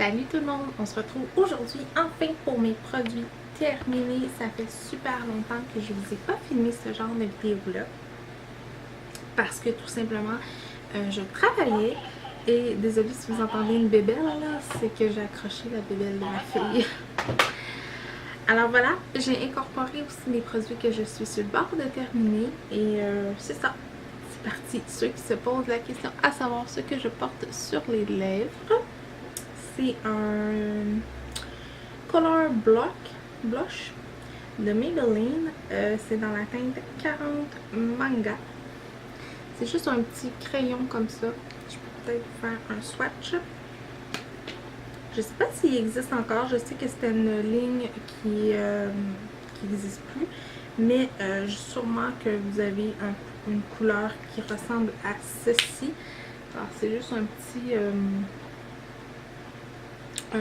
Salut tout le monde, on se retrouve aujourd'hui enfin pour mes produits terminés. Ça fait super longtemps que je vous ai pas filmé ce genre de vidéo-là parce que tout simplement je travaillais et désolée si vous entendez une bébelle là, c'est que j'ai accroché la bébelle de ma fille. Alors voilà, j'ai incorporé aussi les produits que je suis sur le bord de terminer et c'est ça. C'est parti. Ceux qui se posent la question à savoir ce que je porte sur les lèvres, c'est un Color Blush de Maybelline. C'est dans la teinte 40 Manga. C'est juste un petit crayon comme ça. Je peux peut-être faire un swatch. Je sais pas s'il existe encore. Je sais que c'était une ligne qui n'existe plus. Mais sûrement que vous avez une couleur qui ressemble à ceci. Alors c'est juste un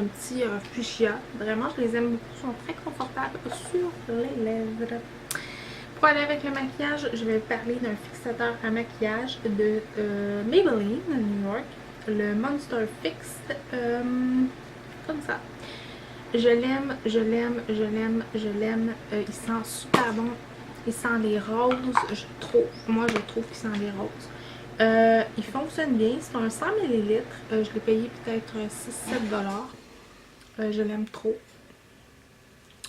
petit fuchsia. Vraiment, je les aime beaucoup. Ils sont très confortables sur les lèvres. Pour aller avec le maquillage, je vais parler d'un fixateur à maquillage de Maybelline, New York. Le Monster Fix. Comme ça. Je l'aime, je l'aime, je l'aime, je l'aime. Il sent super bon. Il sent les roses. Moi, je trouve qu'il sent les roses. Il fonctionne bien. C'est un 100 ml. Je l'ai payé peut-être 6-7 $. Je l'aime trop.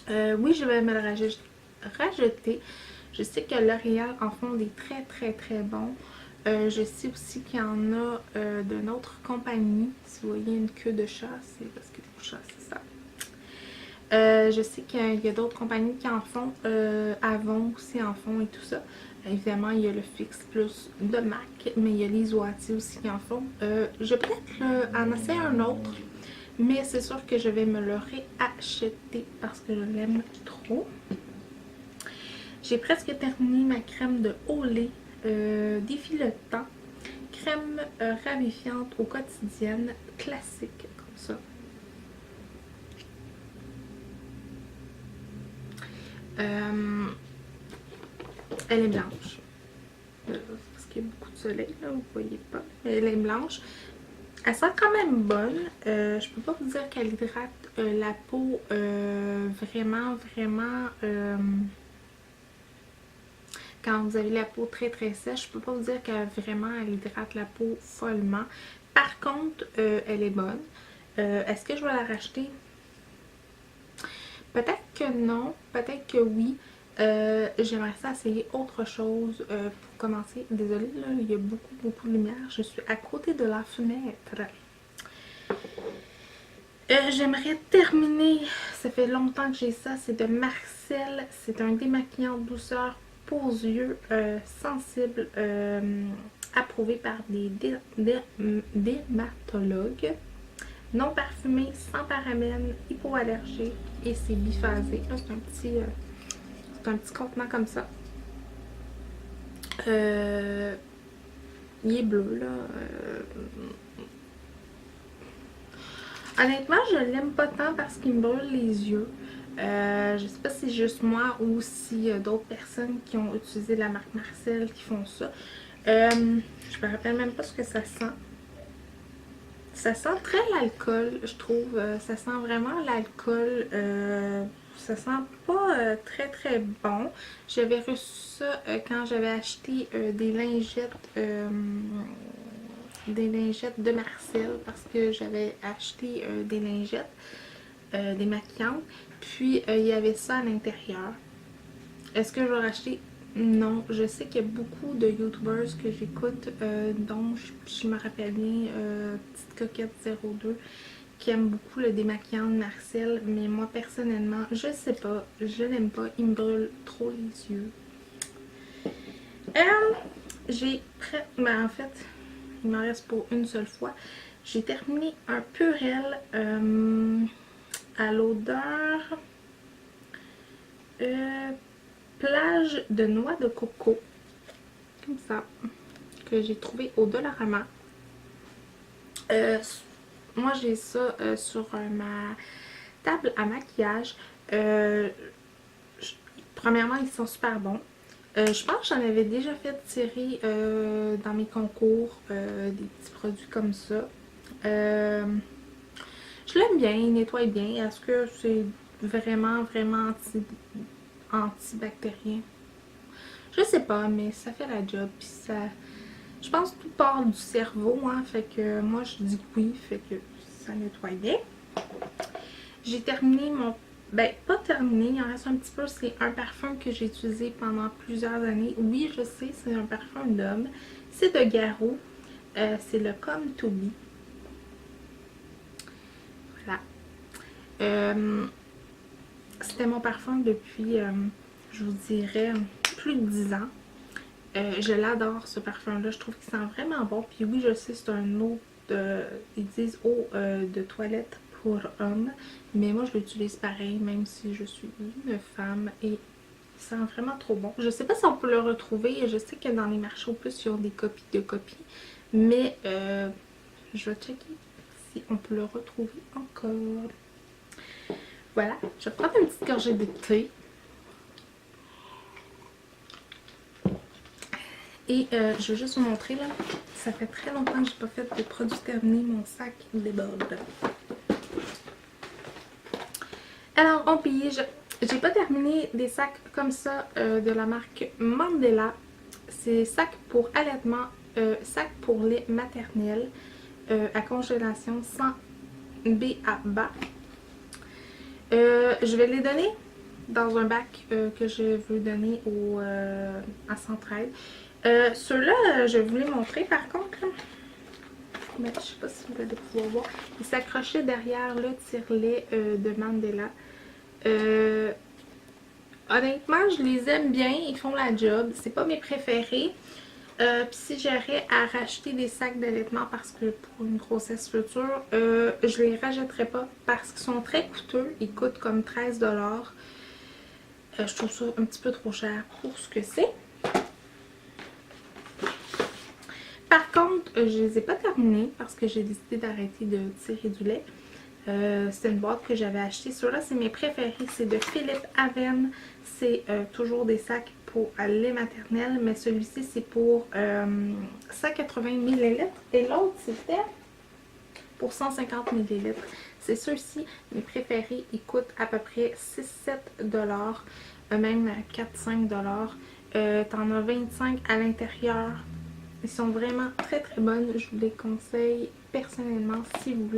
Oui, je vais me le rajouter. Je sais que L'Oréal en font des très très très bons. Je sais aussi qu'il y en a d'une autre compagnie. Si vous voyez une queue de chat, c'est parce que les chats, c'est ça. Je sais qu'il y a d'autres compagnies qui en font. Avon aussi en font et tout ça. Évidemment, il y a le Fix Plus de MAC, mais il y a les Oati aussi qui en font. Je vais peut-être en essayer un autre. Mais c'est sûr que je vais me le réacheter parce que je l'aime trop. J'ai presque terminé ma crème de Olay défiletant. Crème ravifiante au quotidienne, classique comme ça. Elle est blanche. Parce qu'il y a beaucoup de soleil, là, vous voyez pas. Mais elle est blanche. Elle sent quand même bonne. Je peux pas vous dire qu'elle hydrate la peau vraiment, vraiment. Quand vous avez la peau très très sèche, je peux pas vous dire qu'elle hydrate la peau follement. Par contre, elle est bonne. Est-ce que je vais la racheter? Peut-être que non, peut-être que oui. J'aimerais ça essayer autre chose pour commencer. Désolée, là, il y a beaucoup de lumière. Je suis à côté de la fenêtre. J'aimerais terminer, ça fait longtemps que j'ai ça, c'est de Marcel. C'est un démaquillant douceur pour yeux sensible, approuvé par des dermatologues. Non parfumé, sans parabènes, hypoallergéque et c'est biphasé. C'est un petit contenant comme ça. Il est bleu là. Honnêtement, je l'aime pas tant parce qu'il me brûle les yeux. Je sais pas si c'est juste moi ou si d'autres personnes qui ont utilisé la marque Marcel qui font ça. Je me rappelle même pas ce que ça sent. Ça sent très l'alcool, je trouve. Ça sent vraiment l'alcool. Ça sent pas très très bon. J'avais reçu ça quand j'avais acheté des lingettes de Marcel parce que j'avais acheté des lingettes, des maquillantes. Puis il y avait ça à l'intérieur. Est-ce que je vais racheter? Non. Je sais qu'il y a beaucoup de youtubers que j'écoute, dont je me rappelle bien, Petite Coquette 02, qui aime beaucoup le démaquillant de Marcel. Mais moi personnellement, je sais pas. Je l'aime pas. Il me brûle trop les yeux. Ben, en fait, il m'en reste pour une seule fois. J'ai terminé un Purell à l'odeur plage de noix de coco. Comme ça. Que j'ai trouvé au Dollarama. Moi j'ai ça sur ma table à maquillage. Premièrement, ils sont super bons. Je pense que j'en avais déjà fait tirer dans mes concours des petits produits comme ça. Je l'aime bien, il nettoie bien. Est-ce que c'est vraiment, vraiment antibactérien? Je sais pas, mais ça fait la job. Puis ça, je pense que tout part du cerveau, hein. Fait que moi, je dis oui, fait que ça nettoie bien. J'ai terminé mon... Ben, pas terminé, il en reste un petit peu. C'est un parfum que j'ai utilisé pendant plusieurs années. Oui, je sais, c'est un parfum d'homme. C'est de Garou. C'est le Come To Be. Voilà. C'était mon parfum depuis, je vous dirais, plus de 10 ans. Je l'adore, ce parfum-là. Je trouve qu'il sent vraiment bon. Puis oui, je sais, c'est un eau ils disent eau de toilette pour hommes. Mais moi, je l'utilise pareil, même si je suis une femme. Et il sent vraiment trop bon. Je sais pas si on peut le retrouver. Je sais que dans les marchés aux puces, ils ont des copies de copies. Mais je vais checker si on peut le retrouver encore. Voilà, je vais prendre une petite gorgée de thé. Et je vais juste vous montrer là, ça fait très longtemps que j'ai pas fait de produits terminés, mon sac déborde. Alors on pige, j'ai pas terminé des sacs comme ça de la marque Mandela. C'est sac pour allaitement, sac pour lait maternel à congélation sans BABA. Je vais les donner dans un bac que je veux donner à Centraide. Ceux-là, je vais vous les montrer par contre. Là. Mais je sais pas si vous allez pouvoir voir. Ils s'accrochaient derrière le tire-lait de Mandela. Honnêtement, je les aime bien. Ils font la job. C'est pas mes préférés. Puis si j'aurais à racheter des sacs d'allaitement parce que pour une grossesse future, je les rachèterais pas parce qu'ils sont très coûteux. Ils coûtent comme 13$. Je trouve ça un petit peu trop cher pour ce que c'est. Par contre, je les ai pas terminés parce que j'ai décidé d'arrêter de tirer du lait. C'est une boîte que j'avais achetée. Ceux-là, c'est mes préférés. C'est de Philippe Aven. C'est toujours des sacs pour lait maternel, mais celui-ci, c'est pour 180 ml. Et l'autre, c'était pour 150 ml. C'est ceux-ci, mes préférés. Ils coûtent à peu près 6-7$, même 4-5$. T'en as 25 à l'intérieur. Ils sont vraiment très très bonnes. Je vous les conseille personnellement si vous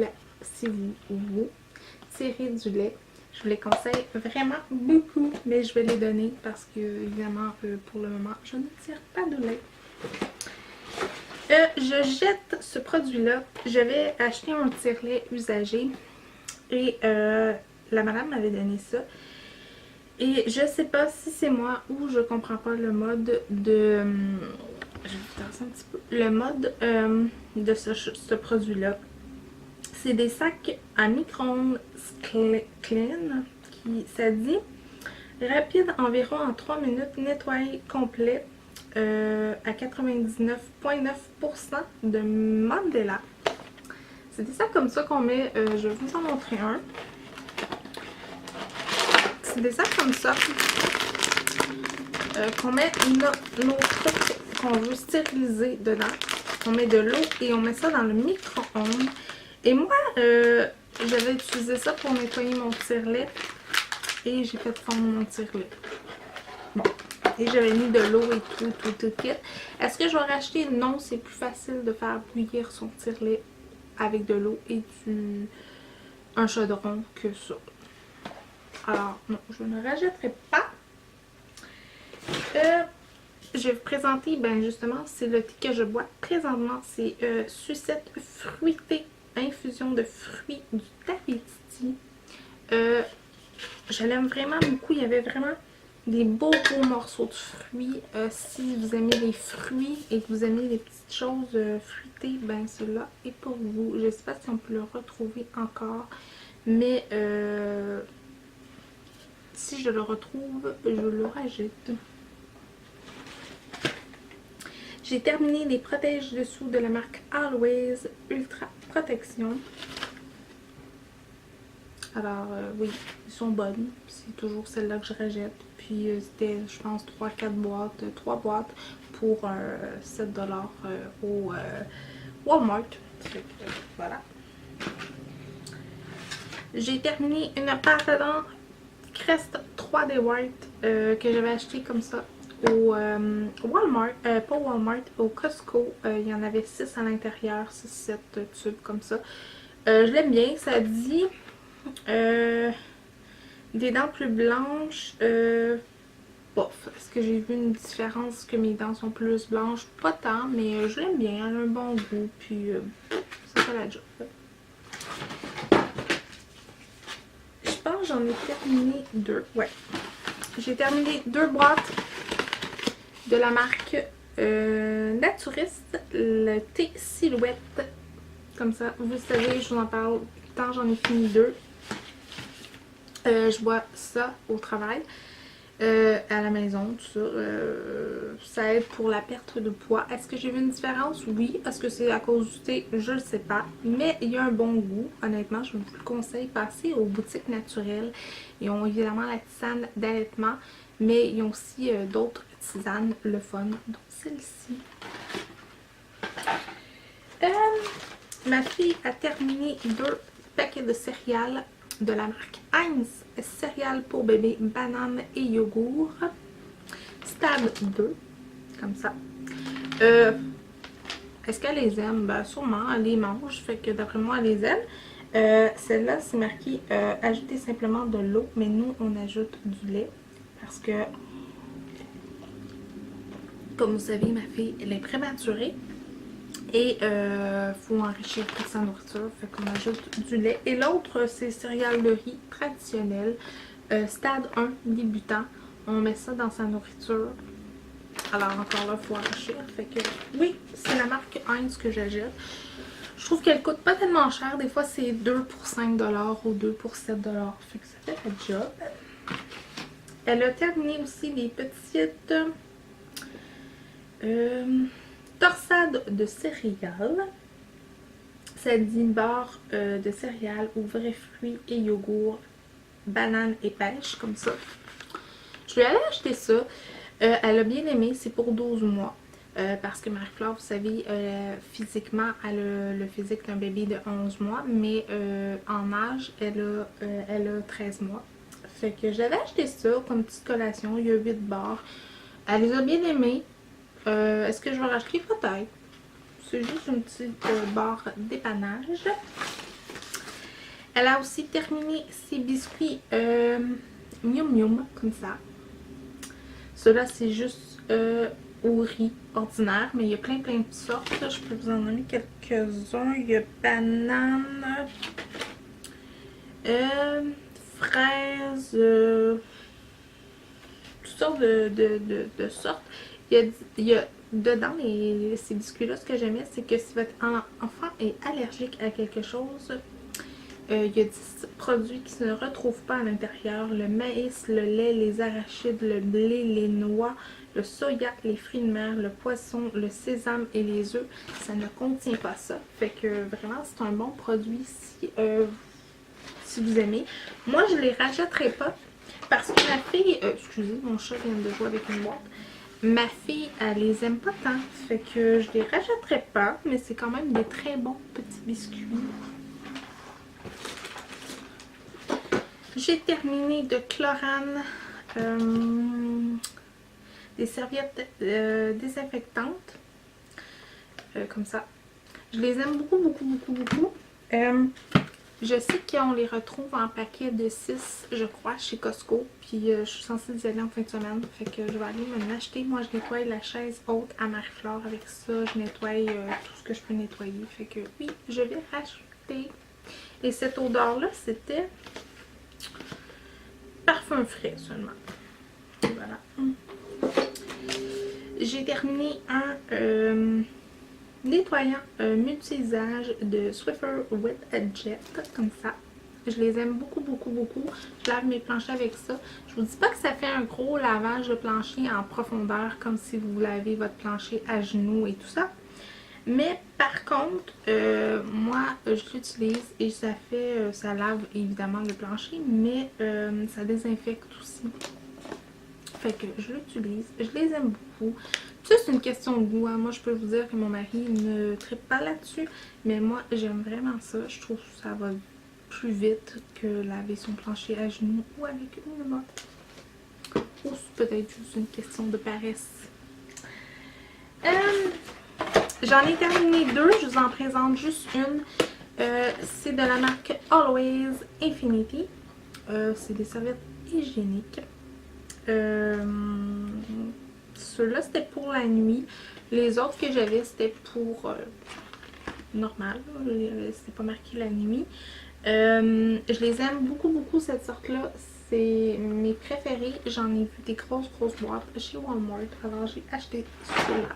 tirez du lait. Je vous les conseille vraiment beaucoup, mais je vais les donner parce que évidemment pour le moment je ne tire pas de lait. Je jette ce produit-là. J'avais acheté un tire-lait usagé et la madame m'avait donné ça. Et je sais pas si c'est moi ou je comprends pas le mode de... je vais vous tasser un petit peu. Le mode de ce produit-là. C'est des sacs à micro-ondes clean. Ça dit rapide environ en 3 minutes, nettoyé complet à 99,9% de Mandela. C'est des sacs comme ça qu'on met, je vais vous en montrer un. C'est des sacs comme ça qu'on met nos trucs qu'on veut stériliser dedans. On met de l'eau et on met ça dans le micro-ondes. Et moi, j'avais utilisé ça pour nettoyer mon tire-lait et j'ai fait fondre mon tire-lait. Bon, et j'avais mis de l'eau et tout kit. Est-ce que je vais racheter? Non, c'est plus facile de faire bouillir son tire-lait avec de l'eau et un chaudron que ça. Alors, non, je ne rachèterai pas. Je vais vous présenter, ben justement, c'est le thé que je bois présentement. C'est sucette fruitée, infusion de fruits du Tahiti. Je l'aime vraiment beaucoup. Il y avait vraiment des beaux morceaux de fruits. Si vous aimez les fruits et que vous aimez les petites choses fruitées, ben celui-là est pour vous. Je ne sais pas si on peut le retrouver encore, mais si je le retrouve, je le rachète. J'ai terminé les protège-dessous de la marque Always Ultra Protection. Alors oui, ils sont bonnes. C'est toujours celle-là que je rejette. Puis c'était, je pense, 3 boîtes pour 7$ au Walmart. Voilà. J'ai terminé une pâte à dents Crest 3D White que j'avais acheté comme ça au Walmart, pas Walmart, au Costco. Il y en avait 6 à l'intérieur, 6-7 tubes comme ça. Je l'aime bien, ça dit des dents plus blanches. Bof, est-ce que j'ai vu une différence que mes dents sont plus blanches? Pas tant, mais je l'aime bien, elle a un bon goût, puis ça fait la job. Je pense que j'en ai terminé 2, ouais. J'ai terminé 2 boîtes de la marque Naturiste, le thé Silhouette. Comme ça, vous savez, je vous en parle tant j'en ai fini 2. Je bois ça au travail. À la maison, tout ça. Ça aide pour la perte de poids. Est-ce que j'ai vu une différence? Oui. Est-ce que c'est à cause du thé? Je ne sais pas. Mais il y a un bon goût. Honnêtement, je vous le conseille. Passez aux boutiques naturelles. Ils ont évidemment la tisane d'allaitement, mais ils ont aussi d'autres tisanes, le fun. Donc celle-ci. Ma fille a terminé 2 paquets de céréales de la marque Heinz, céréales pour bébé, banane et yogourt. Stade 2, comme ça. Est-ce qu'elle les aime? Ben, sûrement, elle les mange, fait que d'après moi, elle les aime. Celle-là, c'est marqué ajouter simplement de l'eau, mais nous, on ajoute du lait parce que, comme vous savez, ma fille, elle est prématurée. Et faut enrichir toute sa nourriture, fait qu'on ajoute du lait. Et l'autre, c'est céréales de riz traditionnelles, stade 1, débutant. On met ça dans sa nourriture. Alors encore là, il faut enrichir. Fait que oui, c'est la marque Heinz que j'achète. Je trouve qu'elle coûte pas tellement cher. Des fois, c'est 2 pour 5 ou 2 pour 7 fait que ça fait le job. Elle a terminé aussi les petites... torsade de céréales. Ça dit barre de céréales ou vrais fruits et yogourt, banane et pêche, comme ça. Je lui allais acheter ça. Elle a bien aimé, c'est pour 12 mois. Parce que Marie-Flore, vous savez, physiquement, elle a le physique d'un bébé de 11 mois, mais en âge, elle a 13 mois. Fait que j'avais acheté ça comme petite collation. Il y a 8 barres. Elle les a bien aimées. Est-ce que je vais racheter? Peut-être. C'est juste une petite barre d'épanage. Elle a aussi terminé ses biscuits Mium Mium, comme ça. Ceux-là, c'est juste au riz ordinaire, mais il y a plein de sortes. Je peux vous en donner quelques-uns. Il y a banane, fraises, toutes sortes de sortes. Il y a dedans ces biscuits-là, ce que j'aimais, c'est que si votre enfant est allergique à quelque chose, il y a 10 produits qui ne se retrouvent pas à l'intérieur. Le maïs, le lait, les arachides, le blé, les noix, le soya, les fruits de mer, le poisson, le sésame et les œufs. Ça ne contient pas ça. Fait que vraiment, c'est un bon produit si vous aimez. Moi, je les rachèterai pas parce que ma fille... excusez, mon chat vient de jouer avec une boîte. Ma fille, elle les aime pas tant, fait que je les rachèterai pas, mais c'est quand même des très bons petits biscuits. J'ai terminé de Chlorane, des serviettes désinfectantes, comme ça. Je les aime beaucoup. Je sais qu'on les retrouve en paquet de 6, je crois, chez Costco. Puis je suis censée y aller en fin de semaine. Fait que je vais aller me l'acheter. Moi, je nettoie la chaise haute à Marie-Flore avec ça. Je nettoie tout ce que je peux nettoyer. Fait que oui, je vais racheter. Et cette odeur-là, c'était parfum frais seulement. Et voilà. J'ai terminé un... nettoyant multi-usage de Swiffer Wet Jet, comme ça. Je les aime beaucoup. Je lave mes planchers avec ça. Je vous dis pas que ça fait un gros lavage de plancher en profondeur, comme si vous lavez votre plancher à genoux et tout ça. Mais par contre, moi, je l'utilise et ça lave évidemment le plancher, mais ça désinfecte aussi. Fait que je l'utilise. Je les aime beaucoup. Ça, c'est une question de goût. Hein. Moi, je peux vous dire que mon mari ne trippe pas là-dessus. Mais moi, j'aime vraiment ça. Je trouve que ça va... Je plus vite que laver son plancher à genoux ou avec une motte. Ou c'est peut-être juste une question de paresse. J'en ai terminé deux, je vous en présente juste une. C'est de la marque Always Infinity. C'est des serviettes hygiéniques. Ceux-là, c'était pour la nuit. Les autres que j'avais, c'était pour normal. C'était pas marqué la nuit. Je les aime beaucoup, beaucoup, cette sorte-là. C'est mes préférés. J'en ai vu des grosses boîtes chez Walmart. Alors, j'ai acheté ceux-là.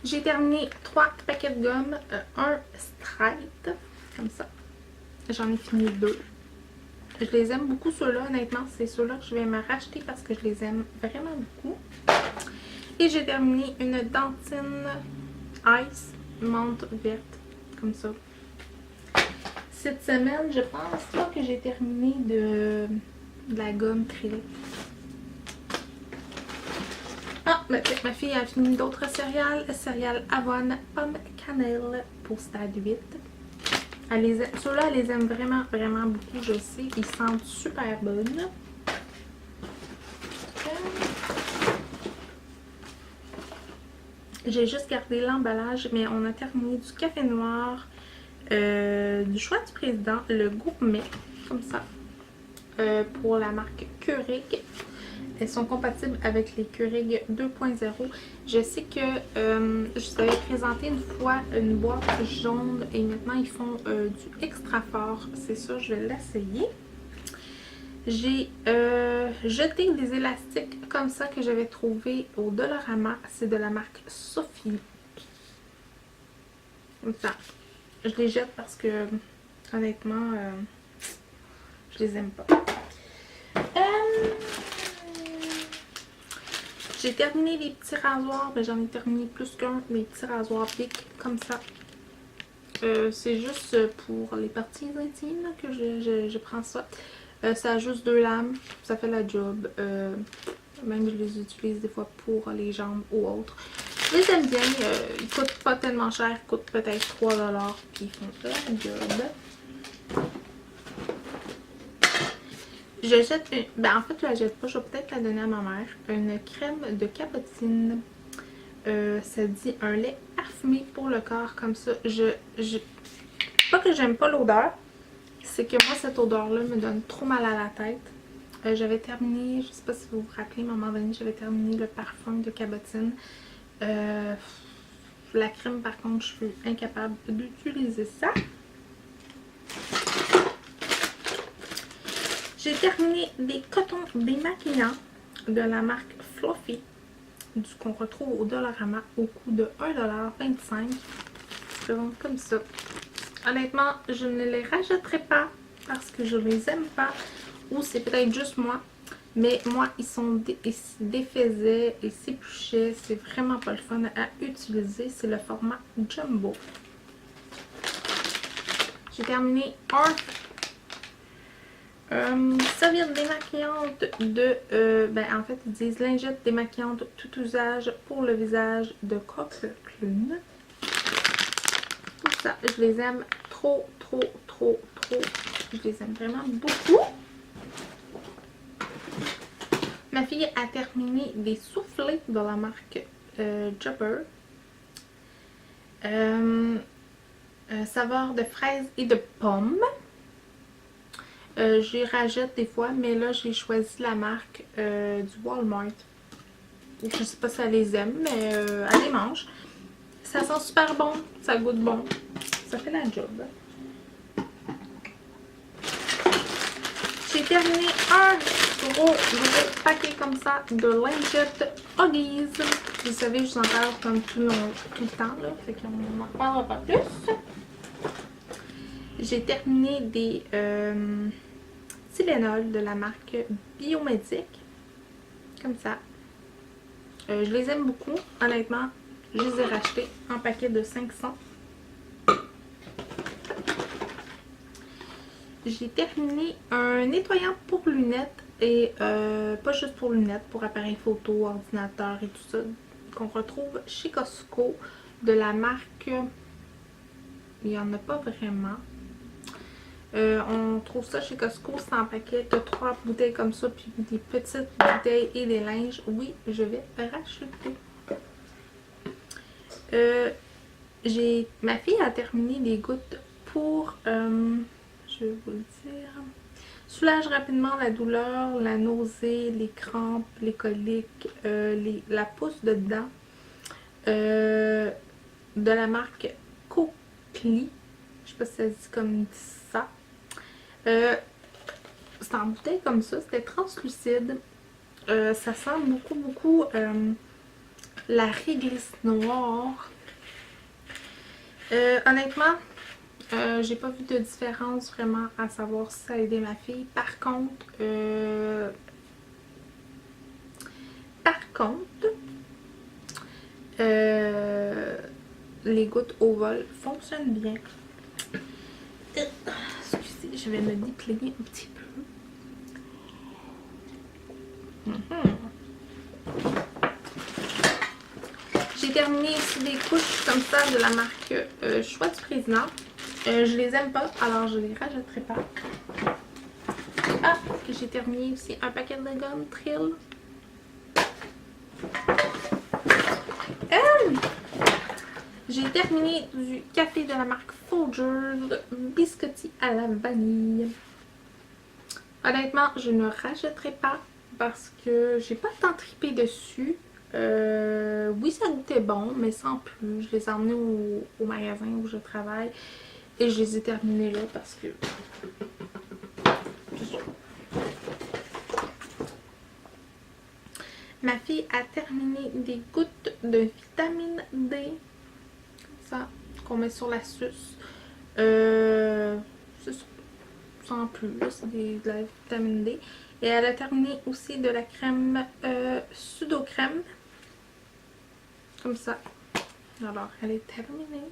J'ai terminé 3 paquets de gomme, un straight, comme ça. J'en ai fini 2. Je les aime beaucoup ceux-là, honnêtement. C'est ceux-là que je vais me racheter parce que je les aime vraiment beaucoup. Et j'ai terminé une dentine Ice menthe verte, comme ça. Cette semaine, je pense pas que j'ai terminé de la gomme Trillet. Ah, ma fille a fini d'autres céréales. Céréales avoine, pomme, cannelle pour stade 8. Ceux-là, elle les aime vraiment, vraiment beaucoup, je sais. Ils sentent super bonnes. J'ai juste gardé l'emballage, mais on a terminé du café noir, du choix du président, le gourmet, comme ça, pour la marque Keurig. Elles sont compatibles avec les Keurig 2.0. Je sais que je vous avais présenté une fois une boîte jaune et maintenant ils font du extra fort. C'est ça, je vais l'essayer. J'ai jeté des élastiques comme ça que j'avais trouvé au Dollarama. C'est de la marque Sophie. Comme ça. Je les jette parce que honnêtement, je les aime pas. J'ai terminé les petits rasoirs, ben j'en ai terminé plus qu'un, les petits rasoirs Bic comme ça. C'est juste pour les parties intimes là, que je prends ça. Ça a juste 2 lames, ça fait la job. Même je les utilise des fois pour les jambes ou autres. Je les aime bien, ils coûtent pas tellement cher, ils coûtent peut-être 3$, puis ils font la job. Je jette ben en fait je la jette pas, je vais peut-être la donner à ma mère. Une crème de cabotine. Ça dit un lait parfumé pour le corps comme ça. Pas que j'aime pas l'odeur, c'est que moi cette odeur là me donne trop mal à la tête. J'avais terminé, je sais pas si vous vous rappelez, à un moment donné j'avais terminé le parfum de cabotine. La crème par contre je suis incapable d'utiliser ça. J'ai terminé des cotons démaquillants de la marque Fluffy, qu'on retrouve au Dollarama au coût de 1,25$. Je vends comme ça. Honnêtement, je ne les rachèterai pas parce que je les aime pas. Ou c'est peut-être juste moi. Mais moi, ils se défaisaient et s'épluchaient. C'est vraiment pas le fun à utiliser. C'est le format Jumbo. J'ai terminé un serviette démaquillante de, en fait ils disent lingette démaquillante tout usage pour le visage de Coqueluche. Tout ça, je les aime trop. Je les aime vraiment beaucoup. Ma fille a terminé des soufflets de la marque Jobber. Saveur de fraise et de pomme. J'y rajoute des fois, mais là j'ai choisi la marque du Walmart. Je sais pas si elle les aime, mais elle les mange. Ça sent super bon, ça goûte bon, ça fait la job. J'ai terminé un gros paquet comme ça de lingettes Huggies. Vous savez, je vous en parle comme tout le temps, là, fait qu'on n'en parlera pas plus. J'ai terminé des Tylenol de la marque Biomédique. Comme ça. Je les aime beaucoup. Honnêtement, je les ai rachetés en paquet de 500. J'ai terminé un nettoyant pour lunettes. Et pas juste pour lunettes, pour appareil photo, ordinateur et tout ça. qu'on retrouve chez Costco de la marque... Il n'y en a pas vraiment. On trouve ça chez Costco, c'est en paquet. T'as 3 bouteilles comme ça, puis des petites bouteilles et des linges. Oui, je vais racheter. Ma fille a terminé les gouttes pour, je vais vous le dire, soulage rapidement la douleur, la nausée, les crampes, les coliques, la pousse de dents, de la marque Cochlear. Je sais pas si ça se dit comme ça. C'est en bouteille comme ça, c'était translucide. Ça sent beaucoup la réglisse noire. Honnêtement, j'ai pas vu de différence vraiment à savoir si ça a aidé ma fille. Par contre, les gouttes au vol fonctionnent bien. Excusez, je vais me déplier un petit peu. J'ai terminé aussi des couches comme ça de la marque Choix du Président. Je les aime pas, alors je les rajouterai pas. Ah, j'ai terminé aussi un paquet de gomme Trill. J'ai terminé du café de la marque Folgers biscotti à la vanille. Honnêtement, je ne rachèterai pas parce que j'ai pas tant tripé dessus. Oui, ça goûtait bon, mais sans plus. Je les ai emmenés au magasin où je travaille et je les ai terminés là parce que... Ma fille a terminé des gouttes de vitamine D. Ça, qu'on met sur la suce. C'est sans plus, c'est de la vitamine D. Et elle a terminé aussi de la crème Sudocrème. Comme ça. Alors, elle est terminée.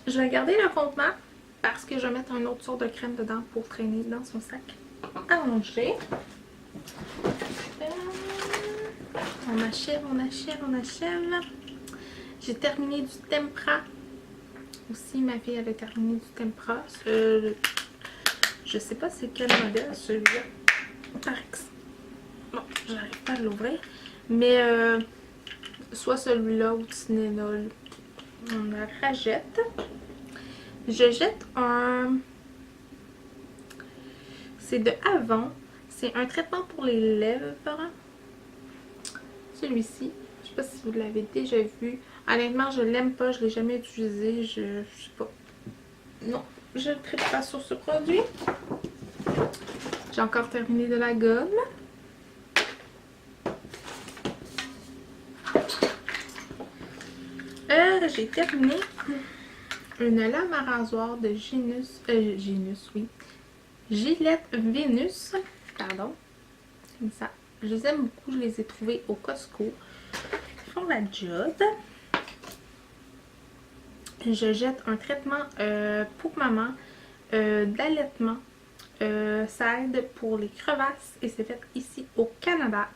Je vais garder le contenant parce que je vais mettre une autre sorte de crème dedans pour traîner dans son sac à manger. On achève. J'ai terminé du tempra. Aussi, ma fille avait terminé du tempra. Je sais pas c'est quel modèle celui-là. Bon, j'arrive pas à l'ouvrir. Mais soit celui-là ou Tylenol. On la rajette. Je jette un... C'est de Avon. C'est un traitement pour les lèvres. Celui-ci. Je sais pas si vous l'avez déjà vu. Honnêtement, je l'aime pas. Je l'ai jamais utilisé. Je sais pas. Non, je ne traite pas sur ce produit. J'ai encore terminé de la gomme. J'ai terminé une lame à rasoir de Gillette Vénus. Pardon. Comme ça. Je les aime beaucoup. Je les ai trouvés au Costco. Ils font la job. Je jette un traitement pour maman d'allaitement. Ça aide pour les crevasses et c'est fait ici au Canada.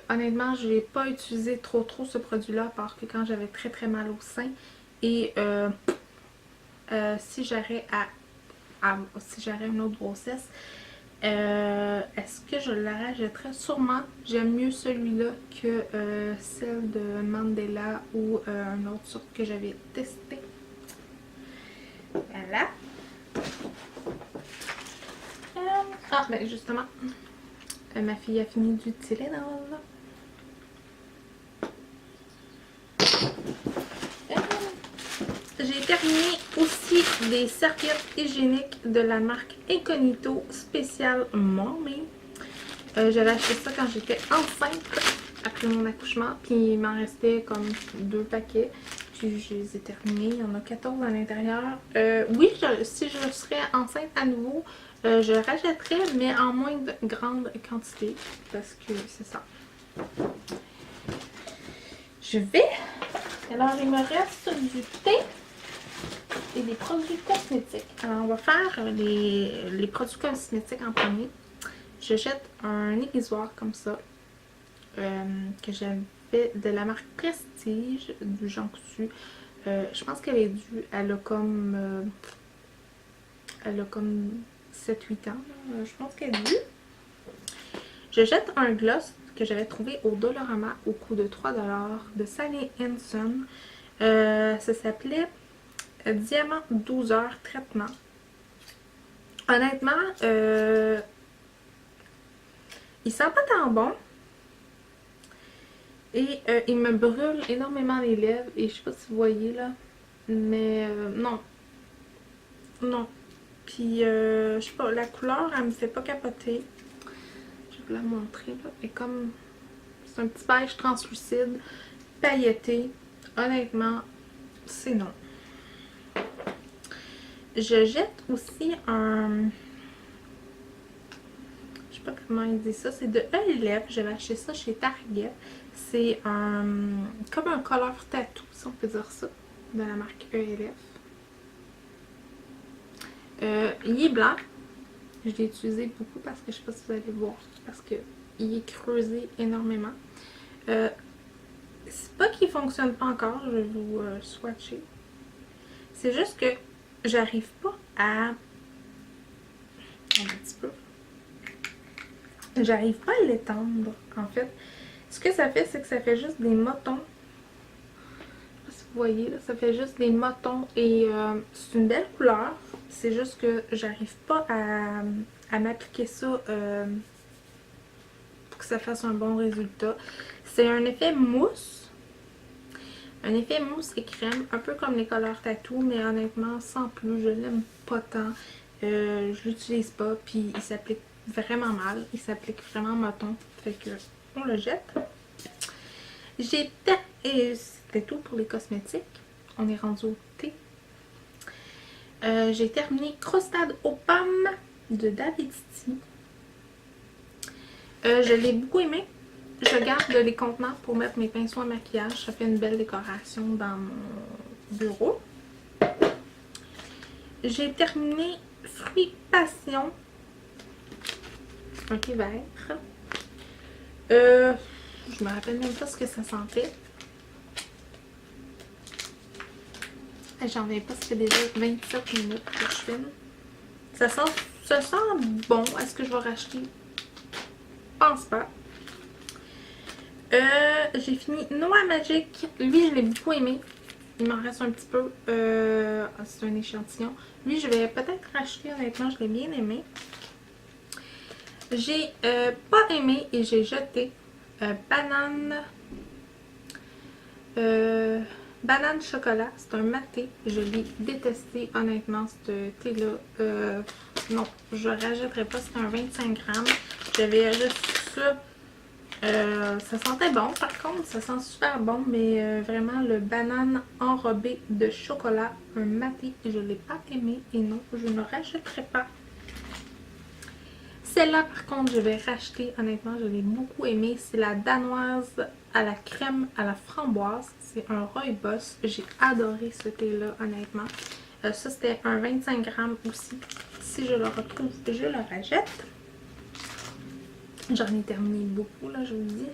Honnêtement, je n'ai pas utilisé trop ce produit-là parce que quand j'avais très mal au sein et si j'aurais une autre grossesse, est-ce que je la rajouterais? Sûrement. J'aime mieux celui-là que celle de Mandela ou un autre sorte que j'avais testé. Voilà. Ah, ben justement, ma fille a fini du Tylenol. J'ai terminé aussi des serviettes hygiéniques de la marque Incognito spécial Mommy. J'avais acheté ça quand j'étais enceinte après mon accouchement. Puis il m'en restait comme 2 paquets. Puis je les ai terminés. Il y en a 14 à l'intérieur. Oui, si je serais enceinte à nouveau, je rachèterais, mais en moins de grande quantité. Parce que c'est ça. Je vais. Alors, il me reste du thé et des produits cosmétiques. Alors, on va faire les produits cosmétiques en premier. Je jette un aiguisoir comme ça. que j'avais de la marque Prestige du Jonction. Je pense qu'elle est due, elle a comme 7-8 ans. Je pense qu'elle est due. Je jette un gloss que j'avais trouvé au Dollarama au coût de 3$ de Sally Hansen. Ça s'appelait Diamant 12 heures traitement. Honnêtement, il sent pas tant bon. Et il me brûle énormément les lèvres. Et je sais pas si vous voyez là. Mais non. Non. Puis je sais pas, la couleur, elle me fait pas capoter. Je vais vous la montrer là. Et comme c'est un petit beige translucide, pailleté. Honnêtement, c'est non. Je jette aussi un... Je sais pas comment il dit ça. C'est de ELF. J'avais acheté ça chez Target. C'est un... comme un color tattoo, si on peut dire ça. De la marque ELF. Il est blanc. Je l'ai utilisé beaucoup parce que je sais pas si vous allez voir. Parce que il est creusé énormément. C'est pas qu'il fonctionne pas encore. Je vais vous swatcher. C'est juste que j'arrive pas à... Un petit peu. J'arrive pas à l'étendre, en fait. Ce que ça fait, c'est que ça fait juste des motons. Je sais pas si vous voyez, là, ça fait juste des motons. Et c'est une belle couleur. C'est juste que j'arrive pas à m'appliquer ça pour que ça fasse un bon résultat. C'est un effet mousse. Un effet mousse et crème, un peu comme les colors tattoo, mais honnêtement, sans plus, je l'aime pas tant. Je l'utilise pas, puis il s'applique vraiment mal. Il s'applique vraiment moton, fait que on le jette. Et c'était tout pour les cosmétiques. On est rendu au thé. J'ai terminé Crostade aux pommes de Davidity. Je l'ai beaucoup aimé. Je garde les contenants pour mettre mes pinceaux à maquillage. Ça fait une belle décoration dans mon bureau. J'ai terminé Fruits Passion. Un thé vert. Je me rappelle même pas ce que ça sentait. J'en reviens pas, ça fait déjà 27 minutes que je filme. Ça sent bon. Est-ce que je vais racheter? Je pense pas. J'ai fini Noix Magique. Lui, je l'ai beaucoup aimé. Il m'en reste un petit peu. C'est un échantillon. Lui, je vais peut-être racheter, honnêtement. Je l'ai bien aimé. J'ai pas aimé et j'ai jeté banane chocolat. C'est un maté. Je l'ai détesté, honnêtement, ce thé-là. Non, je ne rajouterais pas. C'est un 25 grammes. J'avais juste ça. Ça sentait bon, par contre, ça sent super bon, mais vraiment le banane enrobé de chocolat, un maté, je ne l'ai pas aimé et non, je ne rachèterai pas. Celle-là, par contre, je vais racheter, honnêtement, je l'ai beaucoup aimé. C'est la danoise à la crème à la framboise. C'est un rooibos. J'ai adoré ce thé-là, honnêtement. Ça, c'était un 25 grammes aussi. Si je le retrouve, je le rachète. J'en ai terminé beaucoup, là, je vous le dis.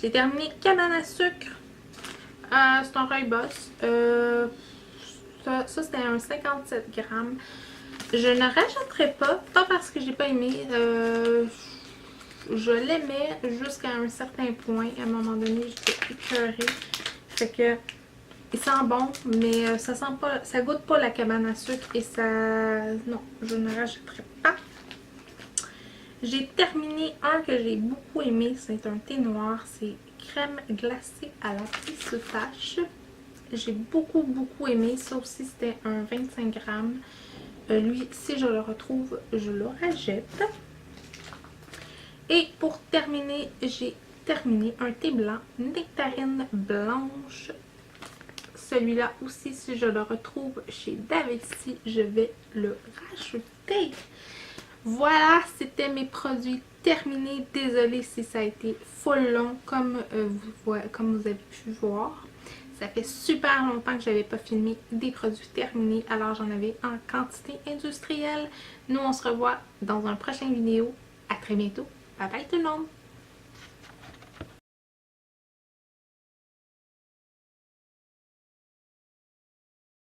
J'ai terminé cabane à sucre. C'est un rooibos. Ça c'était un 57 grammes. Je ne rachèterai pas parce que j'ai pas aimé. Je l'aimais jusqu'à un certain point. À un moment donné, j'étais écœurée. Fait que il sent bon, mais ça sent pas, ça goûte pas la cabane à sucre et ça... Non, je ne rachèterai pas. J'ai terminé un que j'ai beaucoup aimé, c'est un thé noir, c'est crème glacée à la pistache. J'ai beaucoup aimé, ça aussi c'était un 25 grammes. Lui, si je le retrouve, je le rachète. Et pour terminer, j'ai terminé un thé blanc, nectarine blanche. Celui-là aussi, si je le retrouve chez Davidity, je vais le racheter. Voilà, c'était mes produits terminés. Désolée si ça a été full long comme vous avez pu voir. Ça fait super longtemps que je n'avais pas filmé des produits terminés, alors j'en avais en quantité industrielle. Nous, on se revoit dans un prochain vidéo. À très bientôt. Bye bye tout le monde!